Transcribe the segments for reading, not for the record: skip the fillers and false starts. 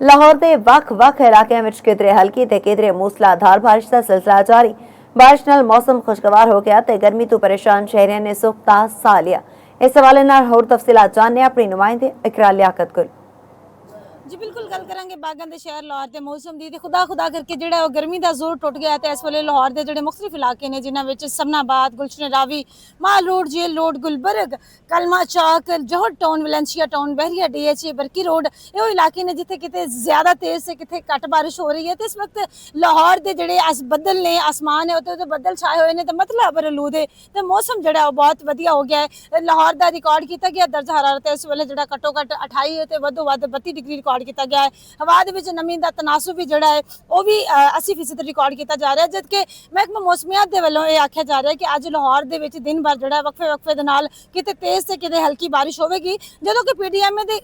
लाहौर के ਵੱਖ-ਵੱਖ इलाकों में किधरे हल्की ते किधरे मूसलाधार बारिश का सिलसिला जारी। बारिश नाल मौसम खुशगवार हो गया ते गर्मी तो परेशान शहरियों ने सुख दा साह लिया। इस हवाले नाल होर तफसीलात जानने अपनी नुमाइंदे इकरा लियाकत गुल। जी बिल्कुल गल करांगे बागां दे शहर लाहौर के मौसम की खुदा खुदा करके जो गर्मी का जोर टुट गया तो इस वे लाहौर के जो मुख्तलिफ इलाके ने जिन्होंने समनाबाद, गुलशन रावी, माल रोड, जेल रोड, गुलबर्ग, कलमा चौक, जौहर टाउन, वलेंशिया टाउन, बहरिया DH, बरकी रोड, ये इलाके ने जिथे कितने ज्यादा तेज से कितने घट बारिश हो रही है। तो इस वक्त लाहौर के जोड़े बदल ने आसमान है उत्ते बदल छाए हुए हैं तो मतलब रलू दे तो मौसम जो बहुत वधिया हो गया है। लाहौर का रिकॉर्ड किया गया दर्ज हरारत इस वे जो घट्टो घट 28 तो वधो वध 32 डिग्री रिकॉर्ड किया गया है। हवा के नमी का तनासुब भी जोड़ा है वह भी 80% रिकॉर्ड किया जा रहा है। जबकि महकमा मौसमियात के वालों यह आख्या जा रहा है कि अज लाहौर के दिन भर जो वक्फे वक्फे के नाल किते तेज से किते हल्की बारिश होगी। जो कि PDMA के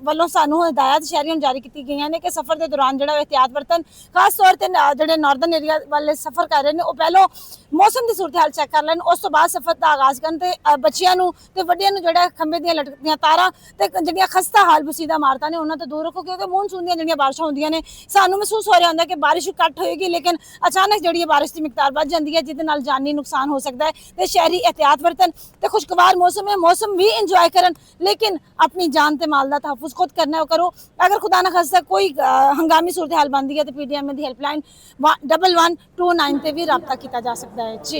वालों सानू हिदायत शहरियों जारी की गई ने कि सफर के दौरान जो एहतियात बरतन, खास तौर पर जो नॉर्दन एरिया वाले सफर कर रहे हैं वह पहलों मौसम की सूरत हाल चैक कर लैन, उस तो बाद सफर का आगाज कर बच्चों तो वड्डियां जो खंबे दी लटकदियां तारां ते जिहड़ियां खस्ता हाल बसीदा इमारतां ने उन्हां तो दूर रखो, क्योंकि मॉनसून दी जिहड़ियां बारिशां होंदियां ने सानू महसूस हो रहा होंदा कि बारिश घट होएगी लेकिन अचानक जिहड़ी बारिश की मिकदार बढ़ जाती है जिहदे नाल जानी नुकसान हो सकता है। तो शहरी एहतियात बरतन तो खुशगवार मौसम है, मौसम भी इंजॉय करन लेकिन अपनी जान ते माल दा तहफ़्फ़ुज़ खुद करना है करो। अगर खुदा ना खास्ता कोई हंगामी सूरत हाल बनती है तो PDMA की हेल्पलाइन 1129 भी रब्ता किया जा सकता है। जी।